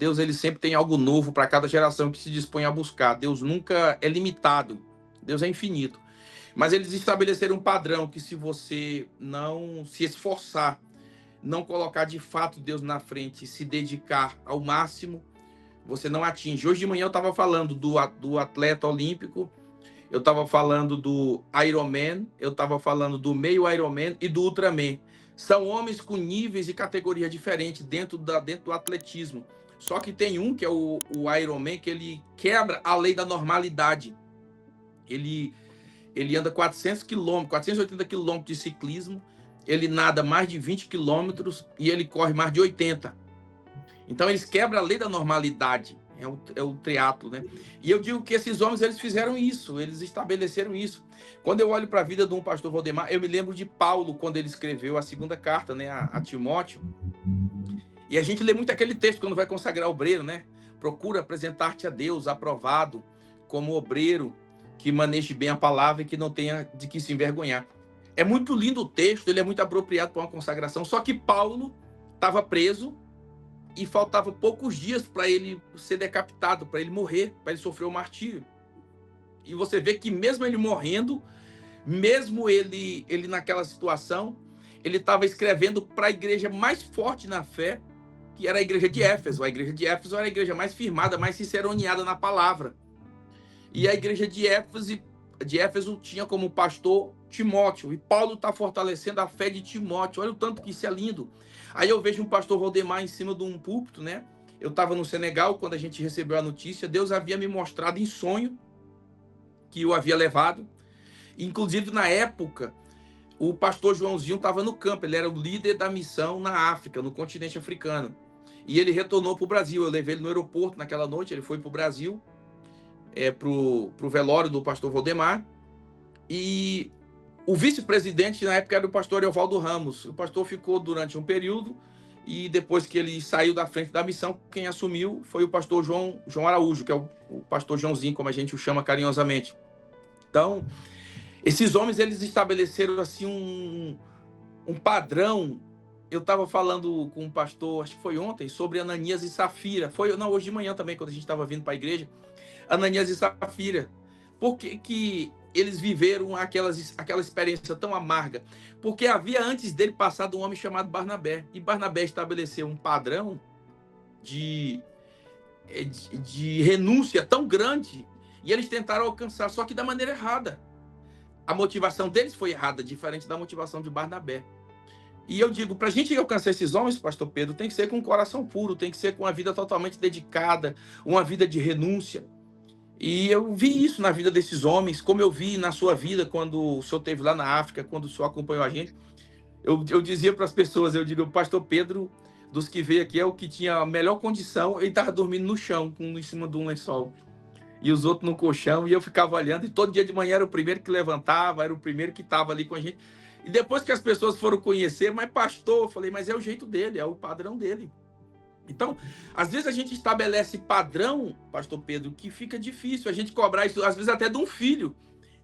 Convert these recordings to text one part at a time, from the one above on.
Deus ele sempre tem algo novo para cada geração que se dispõe a buscar. Deus nunca é limitado. Deus é infinito. Mas eles estabeleceram um padrão que se você não se esforçar, não colocar de fato Deus na frente e se dedicar ao máximo, você não atinge. Hoje de manhã eu estava falando do atleta olímpico, eu estava falando do Ironman, eu estava falando do meio Ironman e do Ultraman. São homens com níveis e categorias diferentes dentro do atletismo. Só que tem um que é o Ironman, que ele quebra a lei da normalidade. Ele anda 400 quilômetros, 480 quilômetros de ciclismo, ele nada mais de 20 quilômetros e ele corre mais de 80. Então, eles quebram a lei da normalidade. É o triatlo, né? E eu digo que esses homens, eles fizeram isso, eles estabeleceram isso. Quando eu olho para a vida de um pastor Valdemar, eu me lembro de Paulo, quando ele escreveu a segunda carta, né, a Timóteo. E a gente lê muito aquele texto quando vai consagrar obreiro, né? Procura apresentar-te a Deus aprovado como obreiro que maneje bem a palavra e que não tenha de que se envergonhar. É muito lindo o texto, ele é muito apropriado para uma consagração, só que Paulo estava preso e faltava poucos dias para ele ser decapitado, para ele morrer, para ele sofrer o martírio. E você vê que mesmo ele morrendo, mesmo ele naquela situação, ele estava escrevendo para a igreja mais forte na fé, que era a igreja de Éfeso. A igreja de Éfeso era a igreja mais firmada, mais ciceroneada na palavra. E a igreja de Éfeso tinha como pastor Timóteo. E Paulo está fortalecendo a fé de Timóteo. Olha o tanto que isso é lindo. Aí eu vejo um pastor Valdemar em cima de um púlpito, né? Eu estava no Senegal quando a gente recebeu a notícia. Deus havia me mostrado em sonho que eu havia levado. Inclusive, na época, o pastor Joãozinho estava no campo. Ele era o líder da missão na África, no continente africano. E ele retornou para o Brasil. Eu levei ele no aeroporto naquela noite. Ele foi para o Brasil, para o velório do pastor Valdemar. E o vice-presidente, na época, era o pastor Evaldo Ramos. O pastor ficou durante um período e depois que ele saiu da frente da missão, quem assumiu foi o pastor João Araújo, que é o pastor Joãozinho, como a gente o chama carinhosamente. Então, esses homens, eles estabeleceram assim um padrão. Eu estava falando com um pastor, acho que foi ontem, sobre Ananias e Safira. Hoje de manhã também, quando a gente estava vindo para a igreja. Ananias e Safira. Por que eles viveram aquela experiência tão amarga? Porque havia antes dele passado um homem chamado Barnabé. E Barnabé estabeleceu um padrão de renúncia tão grande. E eles tentaram alcançar, só que da maneira errada. A motivação deles foi errada, diferente da motivação de Barnabé. E eu digo, para a gente alcançar esses homens, pastor Pedro, tem que ser com um coração puro, tem que ser com uma vida totalmente dedicada, uma vida de renúncia. E eu vi isso na vida desses homens, como eu vi na sua vida quando o senhor esteve lá na África, quando o senhor acompanhou a gente. Eu dizia para as pessoas, eu digo, o pastor Pedro, dos que veio aqui, é o que tinha a melhor condição, ele estava dormindo no chão, em cima de um lençol. E os outros no colchão, e eu ficava olhando, e todo dia de manhã era o primeiro que levantava, era o primeiro que estava ali com a gente. E depois que as pessoas foram conhecer, mas pastor, eu falei, mas é o jeito dele, é o padrão dele. Então, às vezes a gente estabelece padrão, pastor Pedro, que fica difícil a gente cobrar isso, às vezes até de um filho,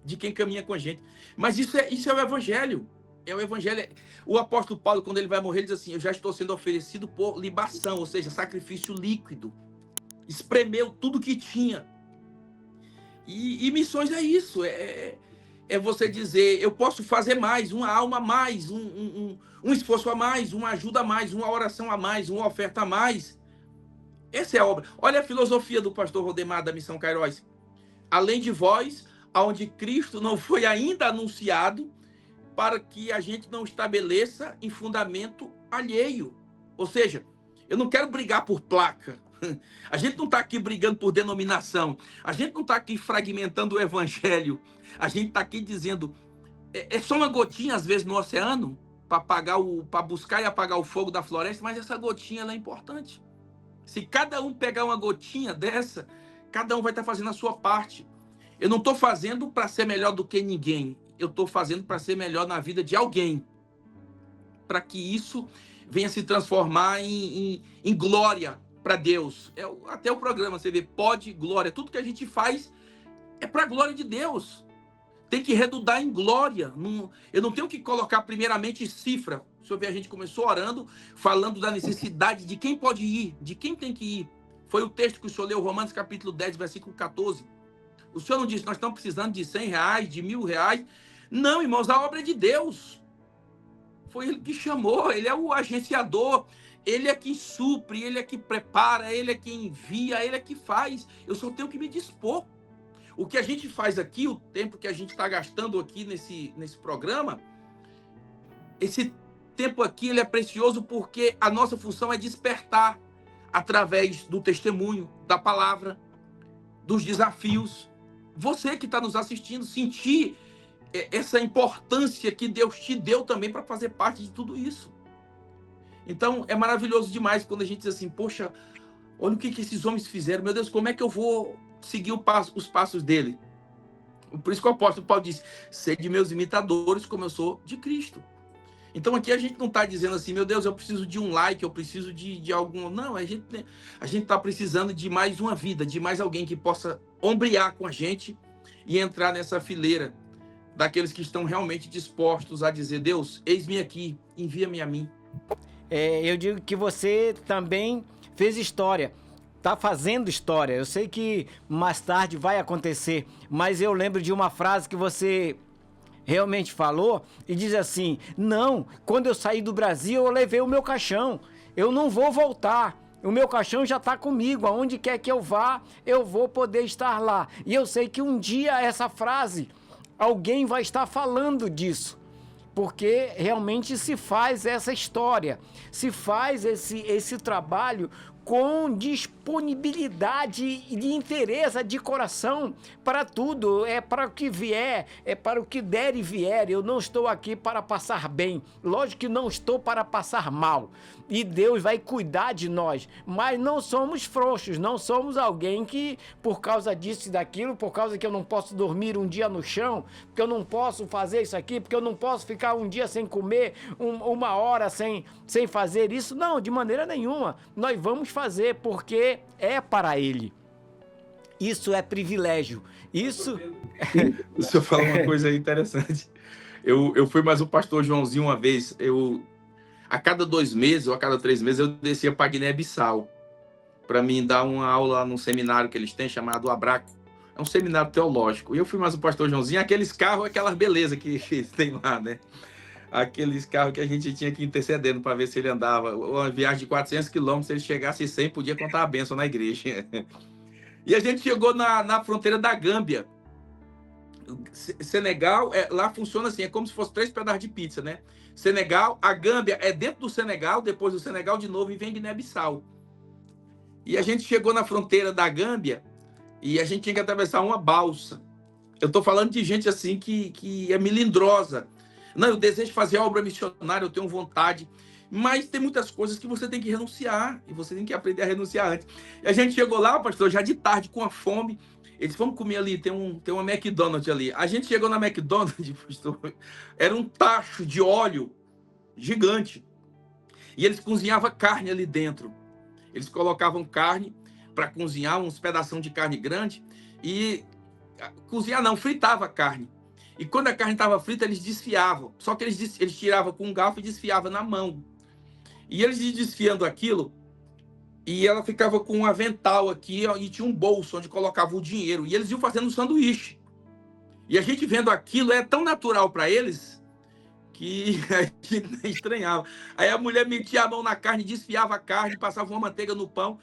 de quem caminha com a gente. Mas isso é o evangelho. É o evangelho. O apóstolo Paulo, quando ele vai morrer, ele diz assim, eu já estou sendo oferecido por libação, ou seja, sacrifício líquido. Espremeu tudo que tinha. E missões é isso, é você dizer, eu posso fazer mais, uma alma a mais, um esforço a mais, uma ajuda a mais, uma oração a mais, uma oferta a mais. Essa é a obra. Olha a filosofia do pastor Valdemar da Missão Cairóis. Além de vós, aonde Cristo não foi ainda anunciado, para que a gente não estabeleça em fundamento alheio. Ou seja, eu não quero brigar por placa. A gente não está aqui brigando por denominação. A gente não está aqui fragmentando o evangelho. A gente está aqui dizendo, é só uma gotinha, às vezes, no oceano, para buscar e apagar o fogo da floresta, mas essa gotinha ela é importante. Se cada um pegar uma gotinha dessa, cada um vai estar fazendo a sua parte. Eu não estou fazendo para ser melhor do que ninguém. Eu estou fazendo para ser melhor na vida de alguém. Para que isso venha se transformar em glória para Deus. Até o programa, você vê, pode glória. Tudo que a gente faz é para a glória de Deus. Tem que redundar em glória. Eu não tenho que colocar primeiramente cifra. O senhor vê, a gente começou orando, falando da necessidade de quem pode ir, de quem tem que ir. Foi o texto que o senhor leu, Romanos capítulo 10, versículo 14. O senhor não disse, nós estamos precisando de R$100, de R$1.000. Não, irmãos, a obra é de Deus. Foi ele que chamou, ele é o agenciador, ele é quem supre, ele é que prepara, ele é quem envia, ele é que faz. Eu só tenho que me dispor. O que a gente faz aqui, o tempo que a gente está gastando aqui nesse programa, esse tempo aqui ele é precioso porque a nossa função é despertar através do testemunho, da palavra, dos desafios. Você que está nos assistindo, sentir essa importância que Deus te deu também para fazer parte de tudo isso. Então, é maravilhoso demais quando a gente diz assim, poxa, olha o que esses homens fizeram, meu Deus, como é que eu vou seguir os passos dele? Por isso que o apóstolo Paulo disse, sede meus imitadores como eu sou de Cristo. Então aqui a gente não está dizendo assim, meu Deus, eu preciso de um like, eu preciso de algum... Não, a gente está precisando de mais uma vida, de mais alguém que possa ombrear com a gente e entrar nessa fileira daqueles que estão realmente dispostos a dizer, Deus, eis-me aqui, envia-me a mim. Eu digo que você também fez história, está fazendo história. Eu sei que mais tarde vai acontecer, mas eu lembro de uma frase que você realmente falou e diz assim, não, quando eu saí do Brasil eu levei o meu caixão, eu não vou voltar, o meu caixão já está comigo, aonde quer que eu vá, eu vou poder estar lá. E eu sei que um dia essa frase, alguém vai estar falando disso, porque realmente se faz essa história, se faz esse trabalho com disponibilidade de interesse, de coração para tudo, é para o que vier, é para o que der e vier. Eu não estou aqui para passar bem, lógico que não estou para passar mal, e Deus vai cuidar de nós, mas não somos frouxos, não somos alguém que por causa disso e daquilo, por causa que eu não posso dormir um dia no chão, porque eu não posso fazer isso aqui, porque eu não posso ficar um dia sem comer, uma hora sem fazer isso, não, de maneira nenhuma, nós vamos fazer porque é para Ele. Isso é privilégio. Isso... O senhor falou uma coisa interessante. Eu fui mais o pastor Joãozinho uma vez, a cada 2 meses ou a cada 3 meses eu descia para Guiné-Bissau para mim dar uma aula num seminário que eles têm chamado Abraco. É um seminário teológico. E eu fui mais o pastor Joãozinho, aqueles carros, aquelas belezas que tem lá, né? Aqueles carros que a gente tinha que ir intercedendo para ver se ele andava. Uma viagem de 400 quilômetros, se ele chegasse 100, podia contar a bênção na igreja. E a gente chegou na fronteira da Gâmbia. Senegal, lá funciona assim, é como se fosse 3 pedaços de pizza, né? Senegal, a Gâmbia é dentro do Senegal, depois do Senegal de novo e vem Guiné-Bissau. E a gente chegou na fronteira da Gâmbia e a gente tinha que atravessar uma balsa. Eu estou falando de gente assim que é melindrosa. Não, eu desejo fazer obra missionária, eu tenho vontade, mas tem muitas coisas que você tem que renunciar, e você tem que aprender a renunciar antes. E a gente chegou lá, pastor, já de tarde, com a fome, eles vamos comer ali, tem uma McDonald's ali. A gente chegou na McDonald's, pastor, era um tacho de óleo gigante, e eles cozinhavam carne ali dentro. Eles colocavam carne para cozinhar, uns pedaços de carne grande, e cozinhar não, fritava a carne. E quando a carne estava frita, eles desfiavam. Só que eles tiravam com um garfo e desfiavam na mão. E eles desfiando aquilo, e ela ficava com um avental aqui, ó, e tinha um bolso onde colocava o dinheiro. E eles iam fazendo um sanduíche. E a gente vendo aquilo, é tão natural para eles, que a gente estranhava. Aí a mulher metia a mão na carne, desfiava a carne, passava uma manteiga no pão,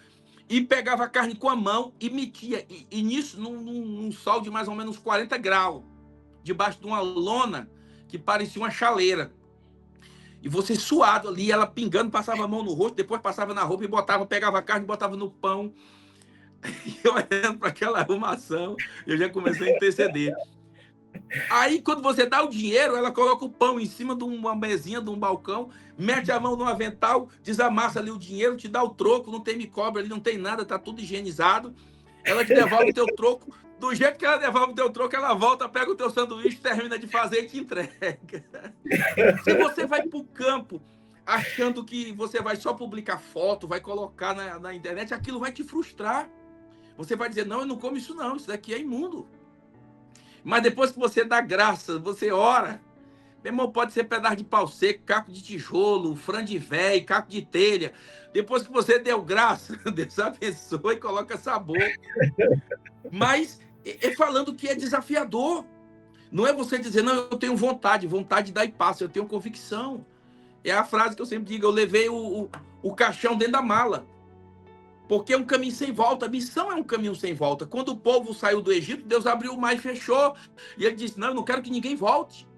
e pegava a carne com a mão e metia. E nisso, num sol de mais ou menos 40 graus. Debaixo de uma lona que parecia uma chaleira. E você suado ali, ela pingando, passava a mão no rosto, depois passava na roupa e pegava a carne e botava no pão. E eu olhando para aquela arrumação, eu já comecei a interceder. Aí, quando você dá o dinheiro, ela coloca o pão em cima de uma mesinha, de um balcão, mete a mão no avental, desamassa ali o dinheiro, te dá o troco, não tem micróbio ali, não tem nada, tá tudo higienizado. Ela te devolve o teu troco. Do jeito que ela devolve o teu troco, ela volta, pega o teu sanduíche, termina de fazer e te entrega. Se você vai para o campo achando que você vai só publicar foto, vai colocar na internet, aquilo vai te frustrar. Você vai dizer, não, eu não como isso não, isso daqui é imundo. Mas depois que você dá graça, você ora, Meu irmão, pode ser pedaço de pau seco, caco de tijolo, frango de véio, caco de telha. Depois que você deu graça, Deus abençoe e coloca sabor. Mas é falando que é desafiador. Não é você dizer, não, eu tenho vontade dá e passa, eu tenho convicção. É a frase que eu sempre digo, eu levei o caixão dentro da mala. Porque é um caminho sem volta, a missão é um caminho sem volta. Quando o povo saiu do Egito, Deus abriu o mar e fechou. E ele disse, não, eu não quero que ninguém volte.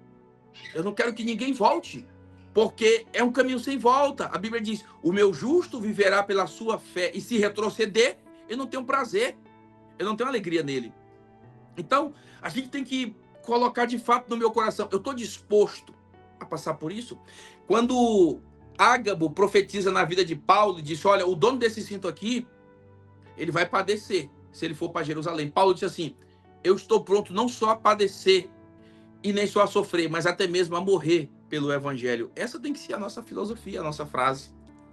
Eu não quero que ninguém volte. Porque é um caminho sem volta. A Bíblia diz, o meu justo viverá pela sua fé. E se retroceder, eu não tenho prazer. Eu não tenho alegria nele. Então, a gente tem que colocar de fato no meu coração. Eu estou disposto a passar por isso? Quando Ágabo profetiza na vida de Paulo e disse, olha, o dono desse cinto aqui, ele vai padecer se ele for para Jerusalém. Paulo disse assim, eu estou pronto não só a padecer e nem só a sofrer, mas até mesmo a morrer pelo evangelho. Essa tem que ser a nossa filosofia, a nossa frase.